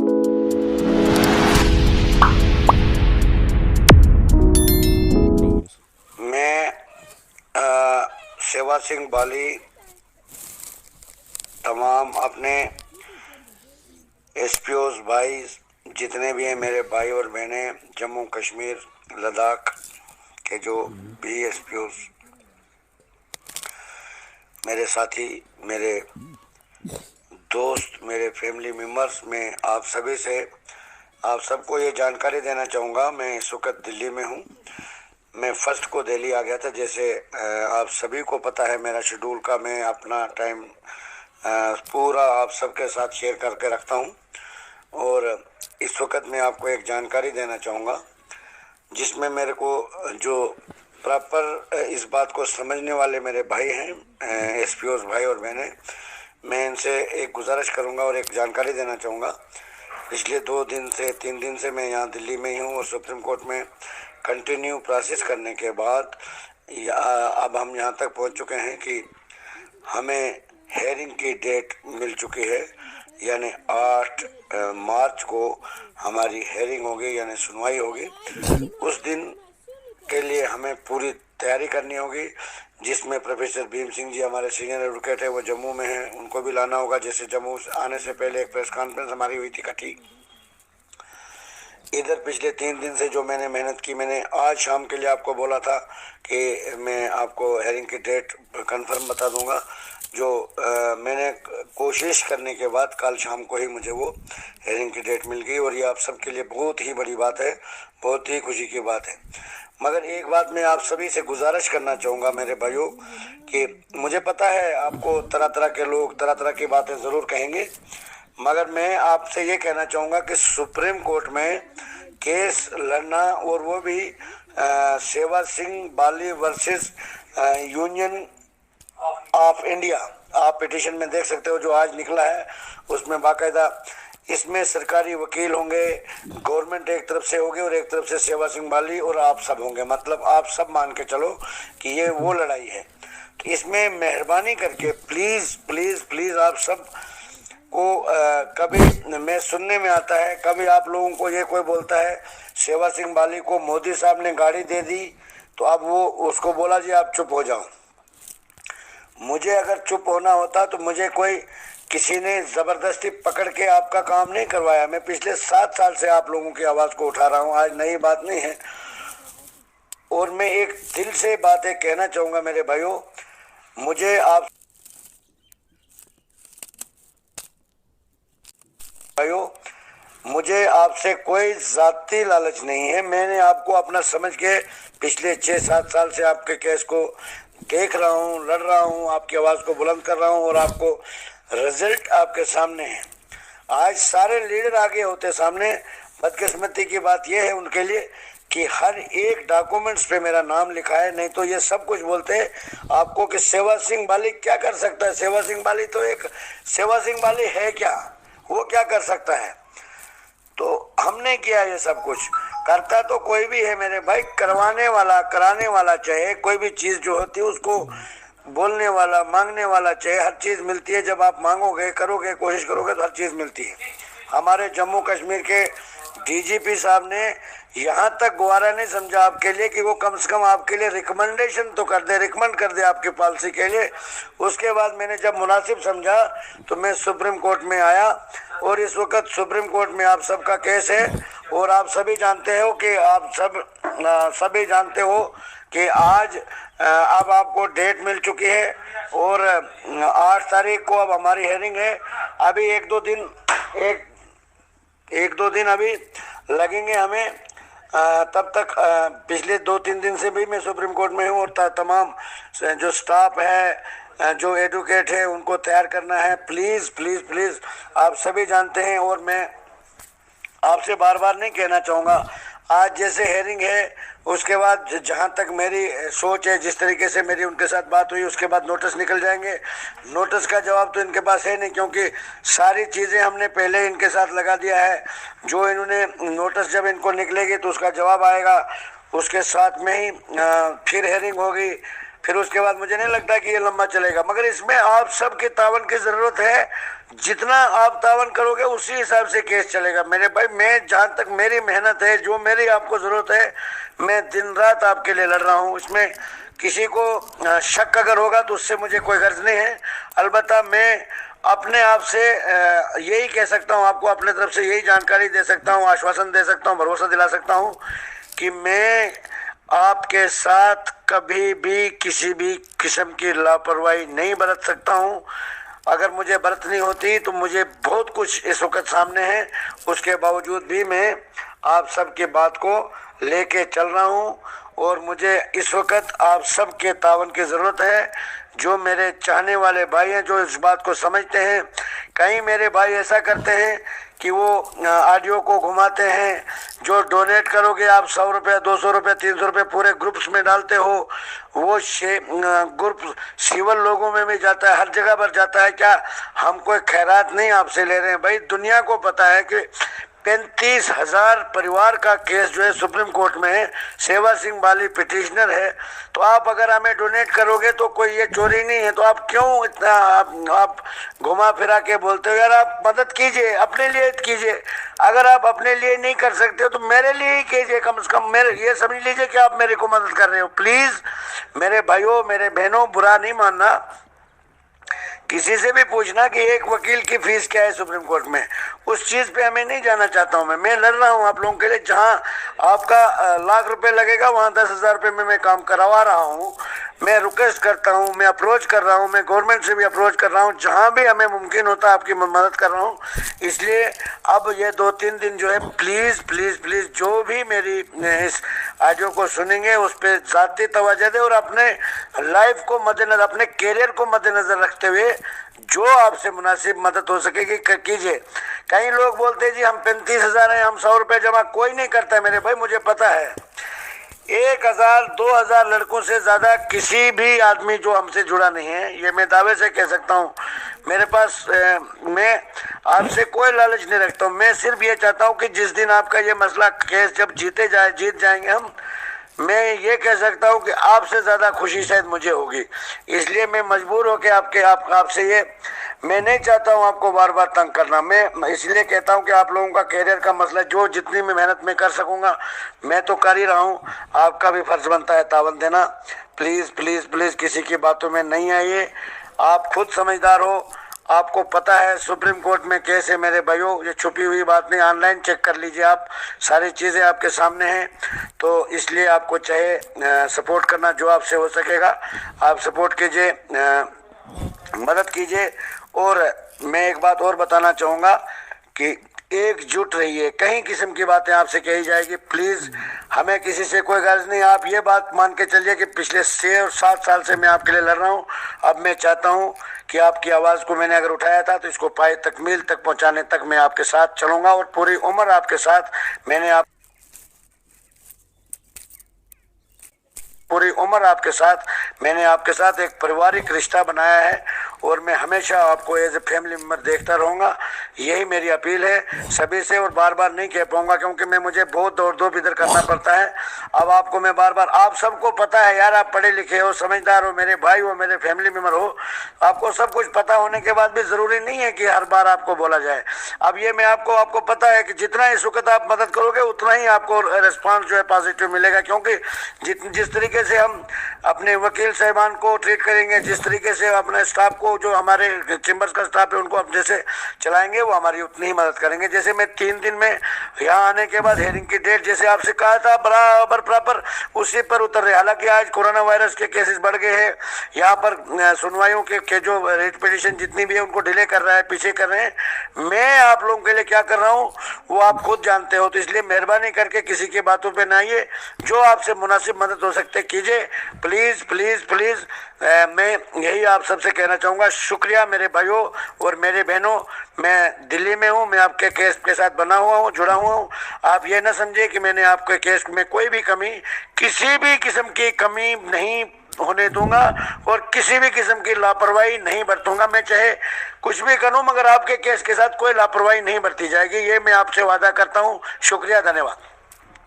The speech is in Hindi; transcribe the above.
मैं सेवा सिंह बाली तमाम अपने एसपीओज भाई जितने भी हैं मेरे भाई और बहनें, जम्मू कश्मीर लद्दाख के जो भी एसपीओज, मेरे साथी, मेरे दोस्त, मेरे फैमिली मेम्बर्स, मैं आप सभी से आप सबको ये जानकारी देना चाहूँगा। मैं इस वक्त दिल्ली में हूँ। मैं फर्स्ट को दिल्ली आ गया था। जैसे आप सभी को पता है मेरा शेड्यूल का, मैं अपना टाइम पूरा आप सबके साथ शेयर करके रखता हूँ। और इस वक्त मैं आपको एक जानकारी देना चाहूँगा जिसमें मेरे को जो प्रॉपर इस बात को समझने वाले मेरे भाई हैं, एसपीओज भाई और बहनें, मैं इनसे एक गुजारिश करूँगा और एक जानकारी देना चाहूँगा। पिछले 2 दिन से 3 दिन से मैं यहाँ दिल्ली में ही हूँ और सुप्रीम कोर्ट में कंटिन्यू प्रोसेस करने के बाद अब हम यहाँ तक पहुँच चुके हैं कि हमें हेयरिंग की डेट मिल चुकी है, यानी 8 मार्च को हमारी हेयरिंग होगी, यानी सुनवाई होगी। उस दिन के लिए हमें पूरी तैयारी करनी होगी, जिसमें प्रोफेसर भीम सिंह जी हमारे सीनियर एडवोकेट है, वो जम्मू में हैं, उनको भी लाना होगा। जैसे जम्मू आने से पहले एक प्रेस कॉन्फ्रेंस हमारी हुई थी इकट्ठी। इधर पिछले 3 दिन से जो मैंने मेहनत की, मैंने आज शाम के लिए आपको बोला था कि मैं आपको हेयरिंग की डेट कंफर्म बता दूंगा। जो मैंने कोशिश करने के बाद कल शाम को ही मुझे वो हेयरिंग की डेट मिल गई और ये आप सबके लिए बहुत ही बड़ी बात है, बहुत ही खुशी की बात है। मगर एक बात मैं आप सभी से गुजारिश करना चाहूँगा मेरे भाइयों, कि मुझे पता है आपको तरह तरह के लोग तरह तरह की बातें ज़रूर कहेंगे, मगर मैं आपसे ये कहना चाहूँगा कि सुप्रीम कोर्ट में केस लड़ना, और वो भी सेवा सिंह बाली वर्सेस यूनियन ऑफ इंडिया, आप पिटीशन में देख सकते हो जो आज निकला है, उसमें बाकायदा इसमें सरकारी वकील होंगे, गवर्नमेंट एक तरफ से होगी और एक तरफ से सेवा सिंह बाली और आप सब होंगे। मतलब आप सब मान के चलो कि ये वो लड़ाई है। तो इसमें मेहरबानी करके प्लीज़ प्लीज़ प्लीज़ आप सब को कभी मैं सुनने में आता है, कभी आप लोगों को ये कोई बोलता है सेवा सिंह बाली को मोदी साहब ने गाड़ी दे दी तो अब वो उसको बोला जी आप चुप हो जाओ। मुझे अगर चुप होना होता तो मुझे कोई किसी ने ज़बरदस्ती पकड़ के आपका काम नहीं करवाया। मैं पिछले 7 साल से आप लोगों की आवाज़ को उठा रहा हूँ, आज नई बात नहीं है। और मैं एक दिल से बातें कहना चाहूँगा मेरे भाइयों, मुझे आपसे कोई ज़ाती लालच नहीं है। मैंने आपको अपना समझ के पिछले 6-7 साल से आपके केस को देख रहा हूँ, लड़ रहा हूँ, आपकी आवाज़ को बुलंद कर रहा हूँ और आपको रिजल्ट आपके सामने है। आज सारे लीडर आगे होते सामने। बदकिस्मती की बात यह है उनके लिए कि हर एक डॉक्यूमेंट्स पे मेरा नाम लिखा है, नहीं तो ये सब कुछ बोलते हैं आपको कि सेवा सिंह बाली क्या कर सकता है। सेवा सिंह बाली तो एक सेवा सिंह बाली है क्या, वो क्या कर सकता है। तो हमने किया ये सब कुछ, करता तो कोई भी है मेरे भाई, करवाने वाला कराने वाला चाहिए। कोई भी चीज़ जो होती है उसको बोलने वाला मांगने वाला चाहिए। हर चीज़ मिलती है जब आप मांगोगे, करोगे, कोशिश करोगे तो हर चीज़ मिलती है। हमारे जम्मू कश्मीर के डीजीपी साहब ने यहाँ तक गवारा नहीं समझा आपके लिए कि वो कम से कम आपके लिए रिकमेंडेशन तो कर दे, रिकमेंड कर दे आपकी पॉलिसी के लिए। उसके बाद मैंने जब मुनासिब समझा तो मैं सुप्रीम कोर्ट में आया और इस वक्त सुप्रीम कोर्ट में आप सबका केस है। और आप सभी जानते हो कि सभी जानते हो कि आज अब आपको डेट मिल चुकी है और 8 तारीख को अब हमारी हेयरिंग है। अभी एक दो दिन अभी लगेंगे हमें। तब तक पिछले 2-3 दिन से भी मैं सुप्रीम कोर्ट में हूँ और तमाम जो स्टाफ है, जो एडवोकेट है, उनको तैयार करना है। प्लीज़ प्लीज़ प्लीज़ आप सभी जानते हैं और मैं आपसे बार बार नहीं कहना चाहूँगा। आज जैसे हेयरिंग है उसके बाद जहाँ तक मेरी सोच है, जिस तरीके से मेरी उनके साथ बात हुई, उसके बाद नोटिस निकल जाएंगे। नोटिस का जवाब तो इनके पास है नहीं, क्योंकि सारी चीज़ें हमने पहले इनके साथ लगा दिया है। जो इन्होंने नोटिस जब इनको निकलेगी तो उसका जवाब आएगा, उसके साथ में ही फिर हेयरिंग होगी। फिर उसके बाद मुझे नहीं लगता कि ये लंबा चलेगा, मगर इसमें आप सब के तावन की ज़रूरत है। जितना आप तावन करोगे उसी हिसाब से केस चलेगा मेरे भाई। मैं जहाँ तक मेरी मेहनत है, जो मेरी आपको ज़रूरत है, मैं दिन रात आपके लिए लड़ रहा हूँ। इसमें किसी को शक अगर होगा तो उससे मुझे कोई गर्ज नहीं है। अलबत्ता मैं अपने आप से यही कह सकता हूँ, आपको अपने तरफ से यही जानकारी दे सकता हूँ, आश्वासन दे सकता हूँ, भरोसा दिला सकता हूँ कि मैं आपके साथ कभी भी किसी भी किस्म की लापरवाही नहीं बरत सकता हूँ। अगर मुझे बरतनी होती तो मुझे बहुत कुछ इस वक्त सामने है, उसके बावजूद भी मैं आप सबकी बात को लेके चल रहा हूँ। और मुझे इस वक्त आप सबके तावन की ज़रूरत है। जो मेरे चाहने वाले भाई हैं, जो इस बात को समझते हैं, कई मेरे भाई ऐसा करते हैं कि वो ऑडियो को घुमाते हैं, जो डोनेट करोगे आप 100 रुपये, 200 रुपये, 300 रुपये पूरे ग्रुप्स में डालते हो, वो ग्रुप सिविल लोगों में भी जाता है, हर जगह पर जाता है। क्या हम कोई खैरात नहीं आपसे ले रहे हैं भाई? दुनिया को पता है कि 35,000 परिवार का केस जो है सुप्रीम कोर्ट में है। सेवा सिंह बाली पिटिशनर है। तो आप अगर हमें डोनेट करोगे तो कोई ये चोरी नहीं है, तो आप क्यों इतना आप घुमा फिरा के बोलते हो? यार आप मदद कीजिए, अपने लिए कीजिए। अगर आप अपने लिए नहीं कर सकते हो तो मेरे लिए ही कीजिए। कम से कम मेरे ये समझ लीजिए कि आप मेरे को मदद कर रहे हो। प्लीज़ मेरे भाइयों, मेरे बहनों, बुरा नहीं मानना। किसी से भी पूछना कि एक वकील की फीस क्या है सुप्रीम कोर्ट में, उस चीज़ पे हमें नहीं जाना चाहता हूँ। मैं लड़ रहा हूँ आप लोगों के लिए। जहाँ आपका लाख रुपए लगेगा वहाँ 10,000 रुपये में मैं काम करवा रहा हूँ। मैं रिक्वेस्ट करता हूँ, मैं अप्रोच कर रहा हूँ, मैं गवर्नमेंट से भी अप्रोच कर रहा हूँ, जहाँ भी हमें मुमकिन होता है आपकी मदद कर रहा हूँ। इसलिए अब ये 2-3 दिन जो है प्लीज़ प्लीज़ प्लीज़ जो भी मेरी इस ऑडियो को सुनेंगे उस पर ज़ाती तवज्जो दें और अपने लाइफ को मद्देनजर, अपने कैरियर को मद्देनजर रखते हुए जो आपसे मुनासिब मदद हो सकेगी कीजिए। कई लोग बोलते हैं जी हम 35,000 हैं, हम 100 रुपये जमा, कोई नहीं करता है मेरे भाई, मुझे पता है। 1,000-2,000 लड़कों से ज़्यादा किसी भी आदमी जो हमसे जुड़ा नहीं है, ये मैं दावे से कह सकता हूँ। मेरे पास मैं आपसे कोई लालच नहीं रखता हूँ। मैं सिर्फ ये चाहता हूँ कि जिस दिन आपका ये मसला केस जब जीत जाएंगे हम, मैं ये कह सकता हूँ कि आपसे ज़्यादा खुशी शायद मुझे होगी। इसलिए मैं मजबूर हो के आपसे ये, मैं नहीं चाहता हूँ आपको बार बार तंग करना। मैं इसलिए कहता हूँ कि आप लोगों का कैरियर का मसला, जो जितनी मैं मेहनत में कर सकूँगा मैं तो कर ही रहा हूँ। आपका भी फर्ज बनता है तावन देना। प्लीज़ प्लीज़ प्लीज़ किसी की बातों में नहीं आइए। आप खुद समझदार हो, आपको पता है सुप्रीम कोर्ट में केस है मेरे भाइयों। ये छुपी हुई बात नहीं, ऑनलाइन चेक कर लीजिए आप, सारी चीज़ें आपके सामने हैं। तो इसलिए आपको चाहे सपोर्ट करना जो आपसे हो सकेगा आप सपोर्ट कीजिए, मदद कीजिए। और मैं एक बात और बताना चाहूँगा कि एकजुट रहिए। कहीं किस्म की बातें आपसे कही जाएगी, प्लीज़ हमें किसी से कोई गर्ज नहीं। आप ये बात मान के चलिए कि पिछले 6 और 7 साल से मैं आपके लिए लड़ रहा हूँ। अब मैं चाहता हूँ कि आपकी आवाज़ को मैंने अगर उठाया था तो इसको पाए तकमील तक पहुँचाने तक मैं आपके साथ चलूँगा और पूरी उम्र आपके साथ। मैंने आपके साथ एक पारिवारिक रिश्ता बनाया है और मैं हमेशा आपको एज ए फैमिली मेम्बर देखता रहूँगा। यही मेरी अपील है सभी से। और बार बार नहीं कह पाऊँगा क्योंकि मुझे बहुत दौड़ धूप इधर करना पड़ता है। अब आपको मैं बार बार, आप सबको पता है यार, आप पढ़े लिखे हो, समझदार हो, मेरे भाई हो, मेरे फैमिली मेम्बर हो, आपको सब कुछ पता होने के बाद भी ज़रूरी नहीं है कि हर बार आपको बोला जाए। अब ये मैं आपको पता है कि जितना इस वक्त आप मदद करोगे उतना ही आपको रिस्पॉन्स जो है पॉजिटिव मिलेगा। क्योंकि जिस तरीके से हम अपने वकील साहिबान को ट्रीट करेंगे, जिस तरीके से अपने स्टाफ को, जो हमारे चैम्बर्स का स्टाफ है, उनको अपने से चलाएंगे, वो हमारी उतनी ही मदद करेंगे। जैसे मैं 3 दिन में यहाँ आने के बाद हेयरिंग की डेट जैसे आपसे कहा था बराबर प्रॉपर उसी पर उतर रहे। हालांकि आज कोरोना वायरस के केसेस बढ़ गए हैं, यहाँ पर सुनवाइयों के जो रेट पिटिशन जितनी भी है उनको डिले कर रहा है, पीछे कर रहे हैं। मैं आप लोगों के लिए क्या कर रहा हूँ वो आप खुद जानते हो। तो इसलिए मेहरबानी करके किसी की बातों पर ना आइए, जो आपसे मुनासिब मदद हो सकते कीजिए। प्लीज़ प्लीज़ प्लीज़ मैं यही आप सबसे कहना चाहूँगा। शुक्रिया मेरे भाइयों और मेरे बहनों। मैं दिल्ली में हूँ, मैं आपके केस के साथ बना हुआ हूँ, जुड़ा हुआ हूँ। आप ये ना समझे कि मैंने आपके केस में कोई भी कमी, किसी भी किस्म की कमी नहीं होने दूंगा और किसी भी किस्म की लापरवाही नहीं बरतूंगा। मैं चाहे कुछ भी करूँ मगर आपके केस के साथ कोई लापरवाही नहीं बरती जाएगी, ये मैं आपसे वादा करता हूँ। शुक्रिया, धन्यवाद।